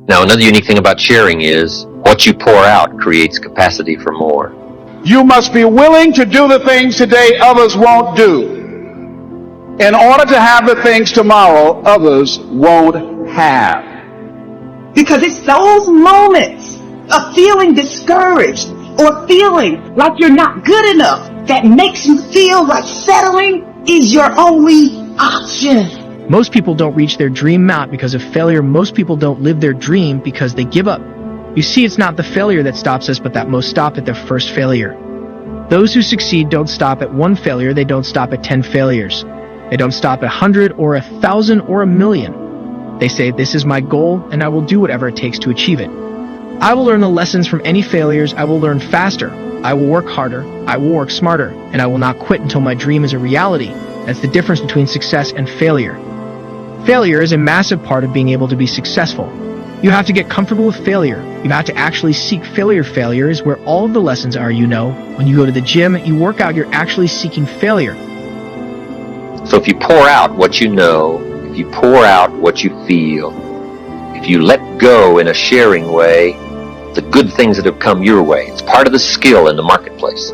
Now, another unique thing about sharing is what you pour out creates capacity for more. You must be willing to do the things today others won't do, in order to have the things tomorrow others won't have. Because it's those moments of feeling discouraged or feeling like you're not good enough that makes you feel like settling is your only option. Most people don't reach their dream not because of failure. Most people don't live their dream because they give up. You see, it's not the failure that stops us, but that most stop at their first failure. Those who succeed don't stop at one failure. They don't stop at 10 failures. They don't stop at 100 or 1,000 or 1,000,000. They say, this is my goal, and I will do whatever it takes to achieve it. I will learn the lessons from any failures. I will learn faster. I will work harder. I will work smarter. And I will not quit until my dream is a reality. That's the difference between success and failure. Failure is a massive part of being able to be successful. You have to get comfortable with failure. You have to actually seek failure. Failure is where all of the lessons are, When you go to the gym, you work out, you're actually seeking failure. So if you pour out what you know, if you pour out what you feel, if you let go in a sharing way, the good things that have come your way, it's part of the skill in the marketplace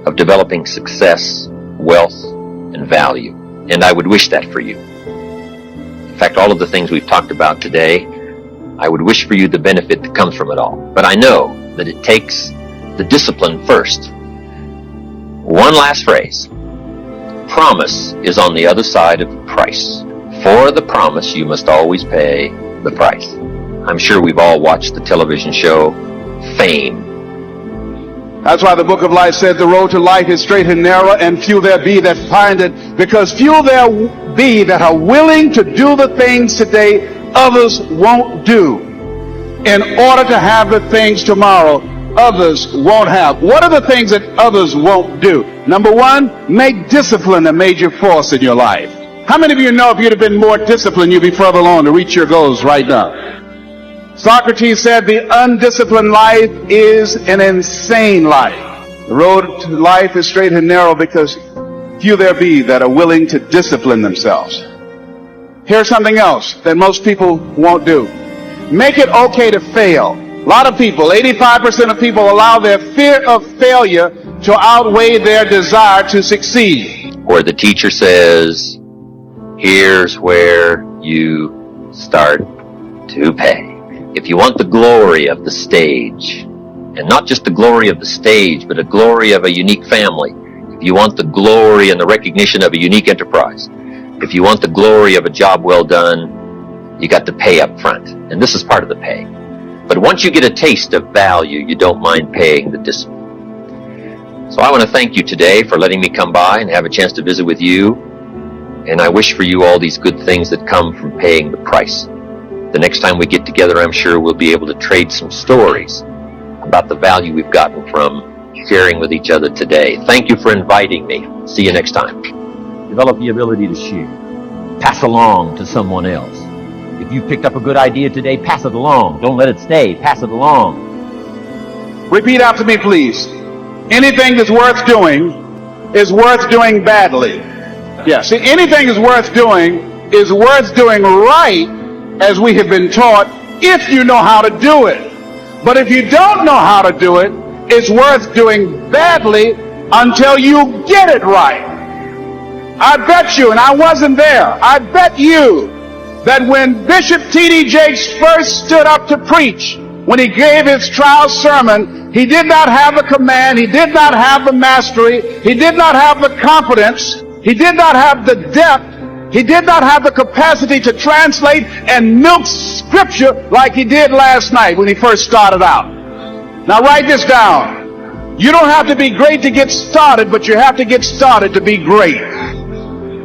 of developing success, wealth, and value. And I would wish that for you. In fact, all of the things we've talked about today, I would wish for you the benefit that comes from it all. But I know that it takes the discipline first. One last phrase. Promise is on the other side of the price. For the promise, you must always pay the price. I'm sure we've all watched the television show Fame. That's why the book of life said the road to life is straight and narrow, and few there be that find it, because few there be that are willing to do the things today others won't do, in order to have the things tomorrow others won't have. What are the things that others won't do? Number one, make discipline a major force in your life. How many of you know if you'd have been more disciplined, you'd be further along to reach your goals right now? Socrates said the undisciplined life is an insane life. The road to life is straight and narrow because few there be that are willing to discipline themselves. Here's something else that most people won't do. Make it okay to fail. A lot of people, 85% of people, allow their fear of failure to outweigh their desire to succeed. Where the teacher says, here's where you start to pay. If you want the glory of the stage, and not just the glory of the stage, but a glory of a unique family, if you want the glory and the recognition of a unique enterprise, if you want the glory of a job well done, you got to pay up front. And this is part of the pay. But once you get a taste of value, you don't mind paying the discipline. So I want to thank you today for letting me come by and have a chance to visit with you. And I wish for you all these good things that come from paying the price. The next time we get together, I'm sure we'll be able to trade some stories about the value we've gotten from sharing with each other today. Thank you for inviting me. See you next time. Develop the ability to share. Pass along to someone else. If you picked up a good idea today, pass it along. Don't let it stay. Pass it along. Repeat after me, please. Anything that's worth doing is worth doing badly. Yeah, see, anything is worth doing right, as we have been taught, if you know how to do it. But if you don't know how to do it, it's worth doing badly until you get it right. I bet you, and I wasn't there, I bet you that when Bishop T.D. Jakes first stood up to preach, when he gave his trial sermon, he did not have the command, he did not have the mastery, he did not have the confidence, he did not have the depth, he did not have the capacity to translate and milk scripture like he did last night when he first started out. Now write this down. You don't have to be great to get started, but you have to get started to be great.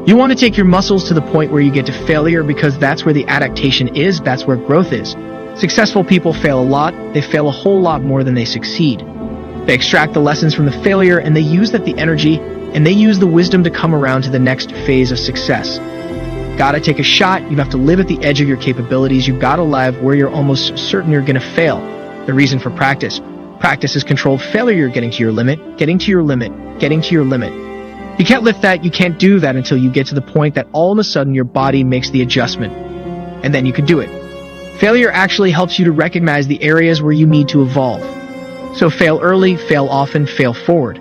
You want to take your muscles to the point where you get to failure because that's where the adaptation is, that's where growth is. Successful people fail a lot, they fail a whole lot more than they succeed. They extract the lessons from the failure and they use the energy and they use the wisdom to come around to the next phase of success. Gotta take a shot, you have to live at the edge of your capabilities, you gotta live where you're almost certain you're gonna fail. The reason for practice. Practice is controlled failure, you're getting to your limit, getting to your limit, getting to your limit. You can't lift that, you can't do that until you get to the point that all of a sudden your body makes the adjustment. And then you can do it. Failure actually helps you to recognize the areas where you need to evolve. So fail early, fail often, fail forward.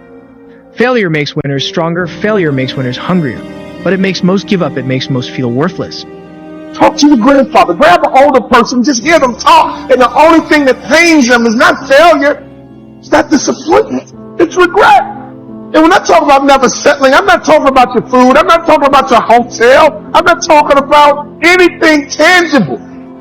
Failure makes winners stronger, failure makes winners hungrier. But it makes most give up, it makes most feel worthless. Talk to your grandfather. Grab an older person. Just hear them talk. And the only thing that pains them is not failure. It's not disappointment. It's regret. And when I talk about never settling, I'm not talking about your food. I'm not talking about your hotel. I'm not talking about anything tangible.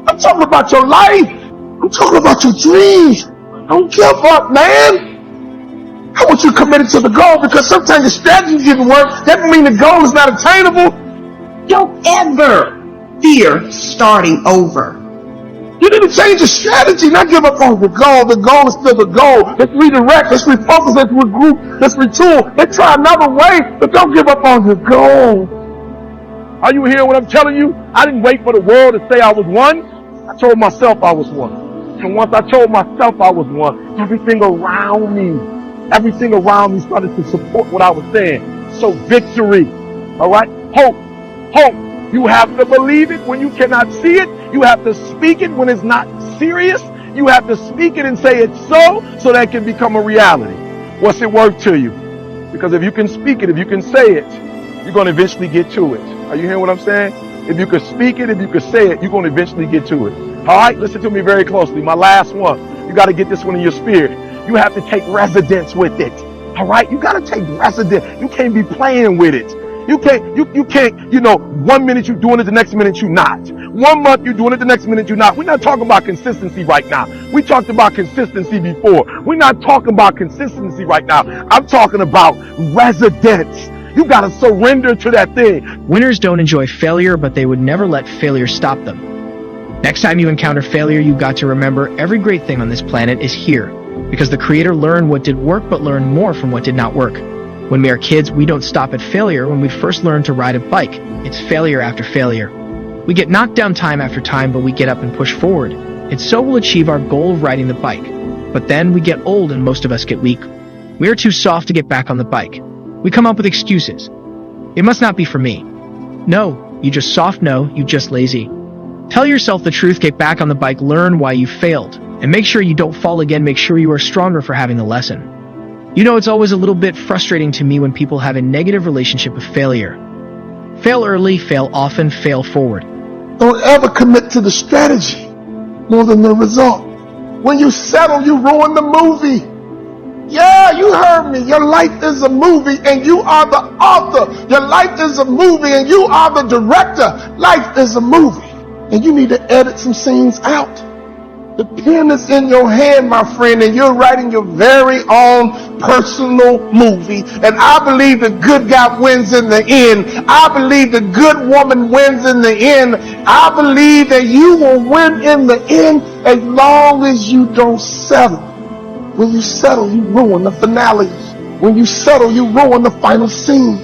I'm talking about your life. I'm talking about your dreams. Don't give up, man. I want you committed to the goal, because sometimes the strategy didn't work. That doesn't mean the goal is not attainable. Don't ever fear starting over. You need to change your strategy, not give up on the goal. The goal is still the goal. Let's redirect, let's refocus, let's regroup, let's retool, let's try another way, but don't give up on the goal. Are you hearing what I'm telling you? I didn't wait for the world to say I was one. I told myself I was one. And once I told myself I was one, everything around me started to support what I was saying. So victory, all right? Hope. You have to believe it when you cannot see it. You have to speak it when it's not serious. You have to speak it and say it's so that it can become a reality. What's it worth to you? Because if you can speak it, if you can say it, you're going to eventually get to it. Are you hearing what I'm saying? If you can speak it, if you can say it, you're going to eventually get to it. All right, listen to me very closely. My last one. You got to get this one in your spirit. You have to take residence with it. All right, you got to take residence. You can't be playing with it. You can't, 1 minute you're doing it, the next minute you're not. 1 month you're doing it, the next minute you're not. We're not talking about consistency right now. We talked about consistency before. We're not talking about consistency right now. I'm talking about residence. You got to surrender to that thing. Winners don't enjoy failure, but they would never let failure stop them. Next time you encounter failure, you've got to remember every great thing on this planet is here, because the Creator learned what did work, but learned more from what did not work. When we are kids, we don't stop at failure. When we first learn to ride a bike, it's failure after failure. We get knocked down time after time, but we get up and push forward. And so we'll achieve our goal of riding the bike. But then we get old and most of us get weak. We are too soft to get back on the bike. We come up with excuses. It must not be for me. No, you just soft, no, you just lazy. Tell yourself the truth, get back on the bike, learn why you failed, and make sure you don't fall again, make sure you are stronger for having the lesson. It's always a little bit frustrating to me when people have a negative relationship with failure. Fail early, fail often, fail forward. Don't ever commit to the strategy more than the result. When you settle, you ruin the movie. Yeah, you heard me. Your life is a movie and you are the author. Your life is a movie and you are the director. Life is a movie and you need to edit some scenes out. The pen is in your hand, my friend, and you're writing your very own personal movie. And I believe the good guy wins in the end. I believe the good woman wins in the end. I believe that you will win in the end as long as you don't settle. When you settle, you ruin the finale. When you settle, you ruin the final scene.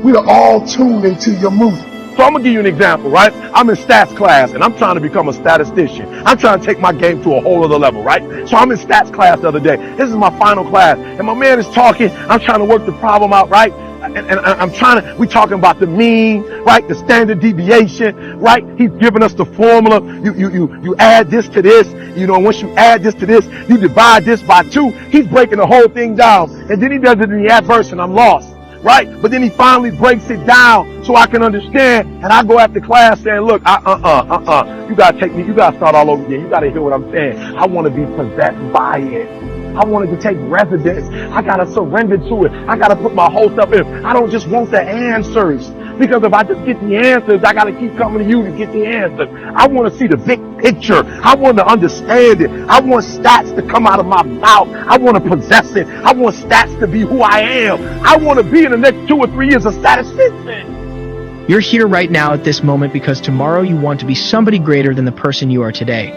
We are all tuned into your movie. So I'm going to give you an example, right? I'm in stats class, and I'm trying to become a statistician. I'm trying to take my game to a whole other level, right? So I'm in stats class the other day. This is my final class, and my man is talking. I'm trying to work the problem out, right? And we talking about the mean, right? The standard deviation, right? He's giving us the formula. You add this to this, once you add this to this, you divide this by 2. He's breaking the whole thing down, and then he does it in the adverse, and I'm lost. Right? But then he finally breaks it down so I can understand. And I go after class saying, look, you gotta start all over again. You gotta hear what I'm saying. I want to be possessed by it. I wanted to take residence. I gotta surrender to it. I gotta put my whole stuff in. I don't just want the answers. Because if I just get the answers, I gotta keep coming to you to get the answers. I want to see the big picture. I want to understand it. I want stats to come out of my mouth. I want to possess it. I want stats to be who I am. I want to be in the next 2 or 3 years a statistician. You're here right now at this moment because tomorrow you want to be somebody greater than the person you are today.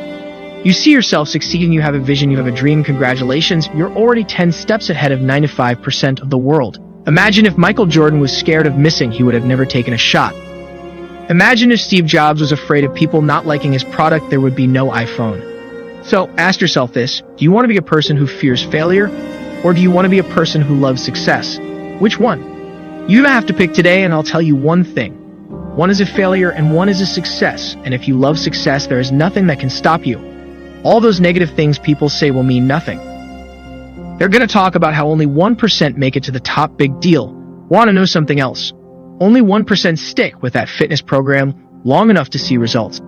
You see yourself succeeding, you have a vision, you have a dream, congratulations, you're already 10 steps ahead of 95% of the world. Imagine if Michael Jordan was scared of missing, he would have never taken a shot. Imagine if Steve Jobs was afraid of people not liking his product, there would be no iPhone. So ask yourself this, do you want to be a person who fears failure, or do you want to be a person who loves success? Which one? You have to pick today, and I'll tell you one thing. One is a failure and one is a success, and if you love success, there is nothing that can stop you. All those negative things people say will mean nothing. They're going to talk about how only 1% make it to the top. Big deal. Want to know something else? Only 1% stick with that fitness program long enough to see results.